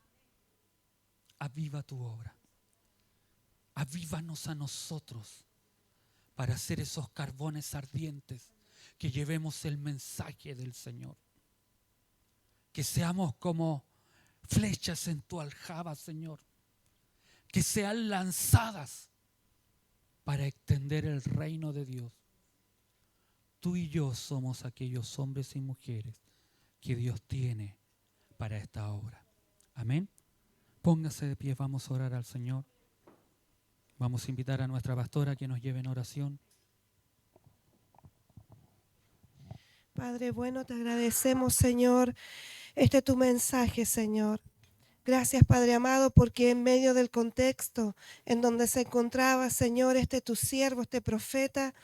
Aviva tu obra. Avívanos a nosotros para ser esos carbones ardientes que llevemos el mensaje del Señor. Que seamos como flechas en tu aljaba, Señor. Que sean lanzadas para extender el reino de Dios. Tú y yo somos aquellos hombres y mujeres que Dios tiene para esta obra. Amén. Póngase de pie, vamos a orar al Señor. Vamos a invitar a nuestra pastora que nos lleve en oración. Padre bueno, te agradecemos, Señor, tu mensaje, Señor. Gracias, Padre amado, porque en medio del contexto en donde se encontraba, Señor, tu siervo, profeta,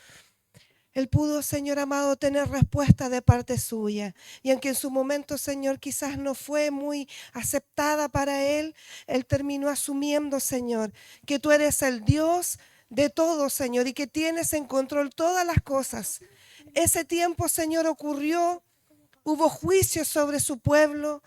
él pudo, Señor amado, tener respuesta de parte suya. Y aunque en su momento, Señor, quizás no fue muy aceptada para él, él terminó asumiendo, Señor, que tú eres el Dios de todo, Señor, y que tienes en control todas las cosas. Ese tiempo, Señor, ocurrió, hubo juicio sobre su pueblo.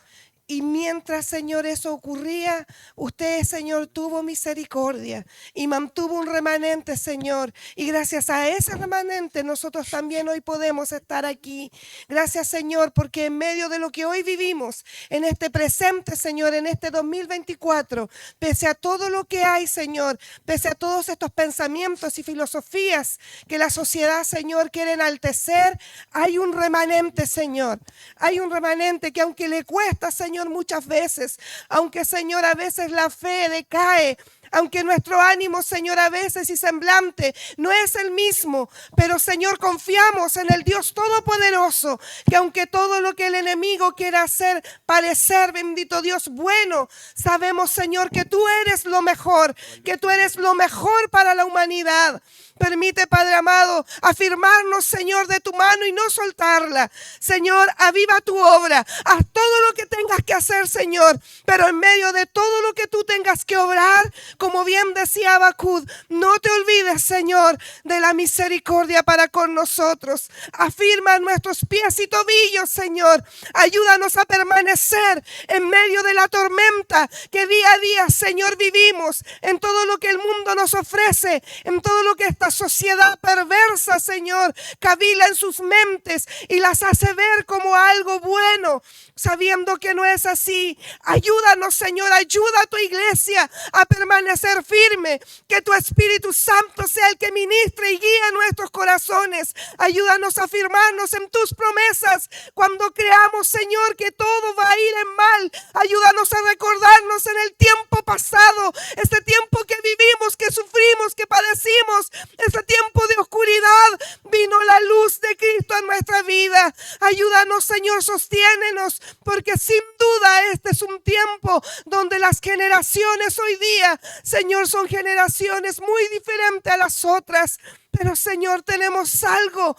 Y mientras, Señor, eso ocurría, usted, Señor, tuvo misericordia y mantuvo un remanente, Señor. Y gracias a ese remanente nosotros también hoy podemos estar aquí. Gracias, Señor, porque en medio de lo que hoy vivimos, en este presente, Señor, en este 2024, pese a todo lo que hay, Señor, pese a todos estos pensamientos y filosofías que la sociedad, Señor, quiere enaltecer, hay un remanente, Señor. Hay un remanente que aunque le cuesta, Señor, muchas veces, aunque, Señor, a veces la fe decae, aunque nuestro ánimo, Señor, a veces y semblante no es el mismo, pero, Señor, confiamos en el Dios Todopoderoso, que aunque todo lo que el enemigo quiera hacer parecer, bendito Dios, bueno, sabemos, Señor, que tú eres lo mejor, que tú eres lo mejor para la humanidad. Permite, Padre amado, afirmarnos, Señor, de tu mano y no soltarla. Señor, aviva tu obra. Haz todo lo que tengas que hacer, Señor. Pero en medio de todo lo que tú tengas que obrar, como bien decía Habacuc, no te olvides, Señor, de la misericordia para con nosotros. Afirma nuestros pies y tobillos, Señor. Ayúdanos a permanecer en medio de la tormenta que día a día, Señor, vivimos. En todo lo que el mundo nos ofrece, en todo lo que esta sociedad perversa, Señor, cavila en sus mentes y las hace ver como algo bueno, sabiendo que no es así. Ayúdanos, Señor, ayuda a tu iglesia a permanecer firme, que tu Espíritu Santo sea el que ministre y guíe nuestros corazones. Ayúdanos a afirmarnos en tus promesas cuando creamos, Señor, que todo va a ir en mal. Ayúdanos a recordarnos en el tiempo pasado, este tiempo que vivimos, que sufrimos, que padecimos, este tiempo de oscuridad, vino la luz de Cristo en nuestra vida. Ayúdanos, Señor, sostiénenos, porque sin duda este es un tiempo donde las generaciones hoy día, Señor, son generaciones muy diferentes a las otras. Pero Señor, tenemos algo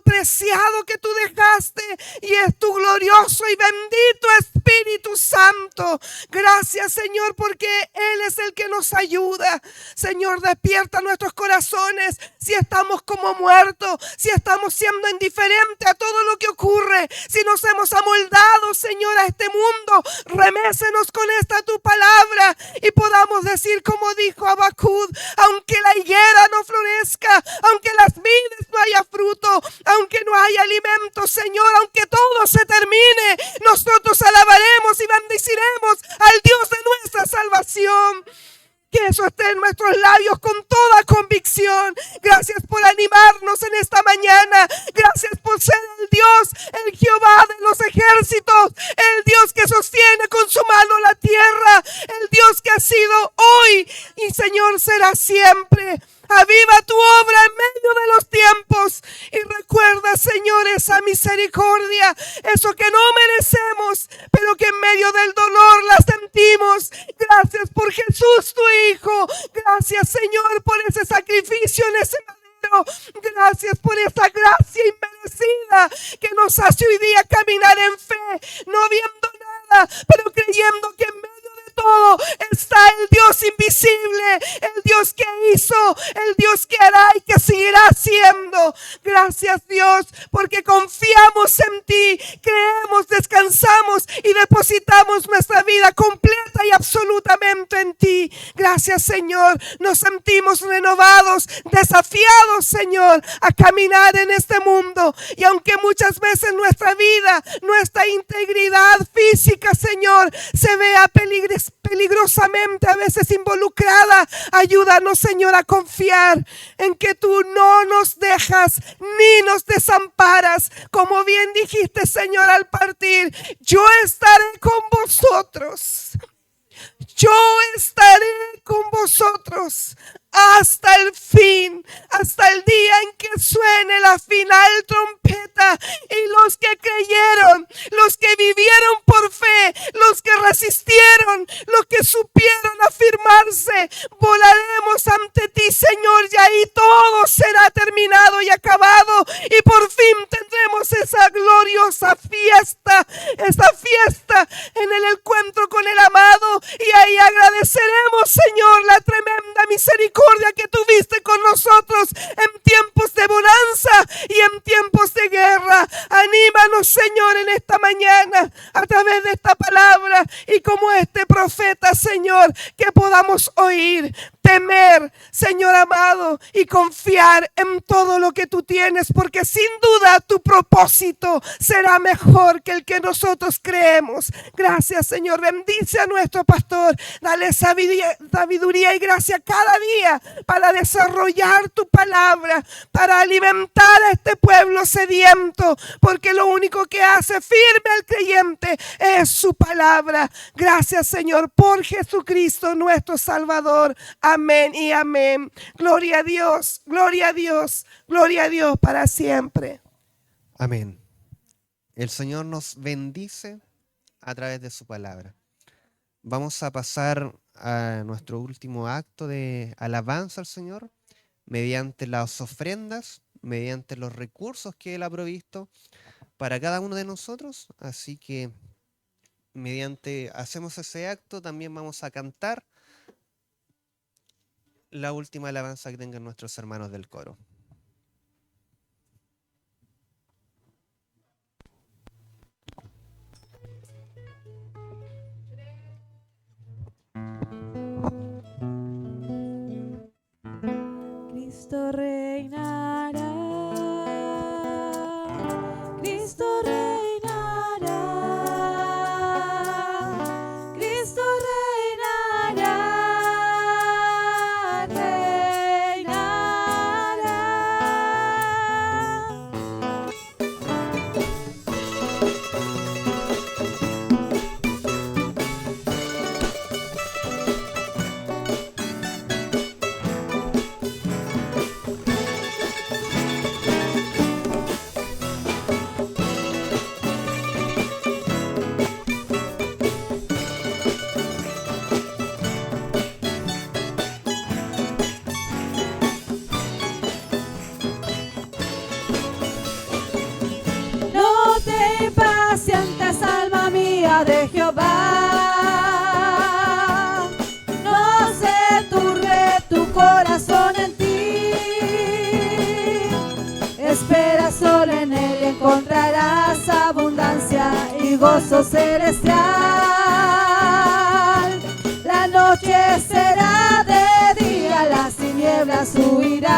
preciado que tú dejaste, y es tu glorioso y bendito Espíritu Santo. Gracias, Señor, porque Él es el que nos ayuda. Señor, despierta nuestros corazones si estamos como muertos, si estamos siendo indiferentes a todo lo que ocurre, si nos hemos amoldado, Señor, a este mundo. Remécenos con esta tu palabra y podamos decir como dijo Habacuc: aunque la higuera no florezca, aunque las vides no haya fruto, aunque no haya alimento, Señor, aunque todo se termine, nosotros alabaremos y bendeciremos al Dios de nuestra salvación. Que eso esté en nuestros labios con toda convicción. Gracias por animarnos en esta mañana. Gracias por ser el Dios, el Jehová de los ejércitos, el Dios que sostiene con su mano la tierra, el Dios que ha sido hoy y Señor será siempre. Aviva tu obra en medio de los tiempos y recuerda, Señor, esa misericordia, eso que no merecemos, pero que en medio del dolor la sentimos. Gracias por Jesús, tu Hijo. Gracias, Señor, por ese sacrificio en ese madero. Gracias por esa gracia inmerecida que nos hace hoy día caminar en fe, no viendo nada, pero creyendo que en medio de todo está el Dios invisible, el Dios que hizo, el Dios que hará y que seguirá siendo. Gracias, Dios, porque confiamos en ti, creemos, descansamos y depositamos nuestra vida completa y absolutamente en ti. Gracias, Señor, nos sentimos renovados, desafiados, Señor, a caminar en este mundo. Y aunque muchas veces nuestra vida, nuestra integridad física, Señor, se vea peligrosamente a veces involucrada, ayúdanos, Señor, a confiar en que tú no nos dejas ni nos desamparas. Como bien dijiste, Señor, al partir: yo estaré con vosotros. Yo estaré con vosotros hasta el fin, hasta el día en que suene la final trompeta. Y los que creyeron, los que vivieron por fe, los que resistieron, los que supieron afirmarse, volaremos ante ti, Señor, y ahí todo será terminado y acabado, y por fin tendremos esa gloriosa fiesta, esa fiesta en el encuentro con el amado, y ahí agradeceremos, Señor, la tremenda misericordia que tuviste con nosotros en tiempos de bonanza y en tiempos de guerra. Anímanos, Señor, en esta mañana a través de esta palabra, y como este profeta, Señor, que podamos oír, temer, Señor amado, y confiar en todo lo que tú tienes, porque sin duda tu propósito será mejor que el que nosotros creemos. Gracias, Señor. Bendice a nuestro pastor, dale sabiduría y gracia cada día para desarrollar tu palabra, para alimentar a este pueblo sediento, porque lo único que hace firme al creyente es su palabra. Gracias, Señor, por Jesucristo nuestro Salvador. Amén y amén. Gloria a Dios, gloria a Dios, gloria a Dios para siempre. Amén. El Señor nos bendice a través de su palabra. Vamos a pasar a nuestro último acto de alabanza al Señor mediante las ofrendas, mediante los recursos que Él ha provisto para cada uno de nosotros. Así que mediante hacemos ese acto, también vamos a cantar la última alabanza que tengan nuestros hermanos del coro. Cristo reinará, Cristo reinará, Cristo reinará, reinará. gozo celestial. La noche será de día, las tinieblas huirán,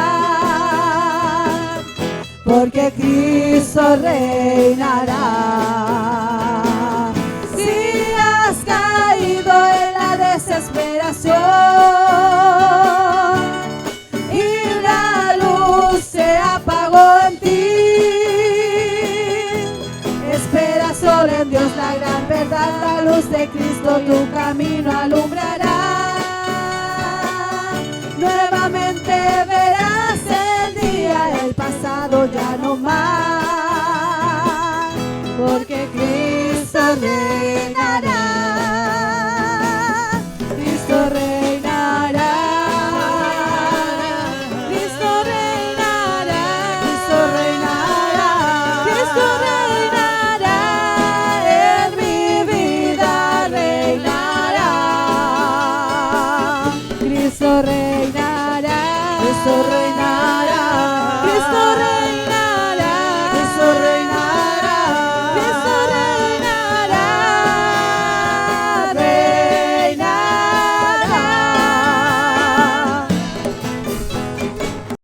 porque Cristo reinará. Si has caído en la desesperación y la luz se apagó en ti, espera solo en Dios la gran verdad, la luz de Cristo tu camino alumbrará. Nuevamente verás el día, el pasado ya no más, porque Cristo reinará. Cristo reinará. Cristo reinará. Cristo reinará. Cristo reinará. En mi vida reinará. Cristo reinará. Cristo reinará. Cristo reinará.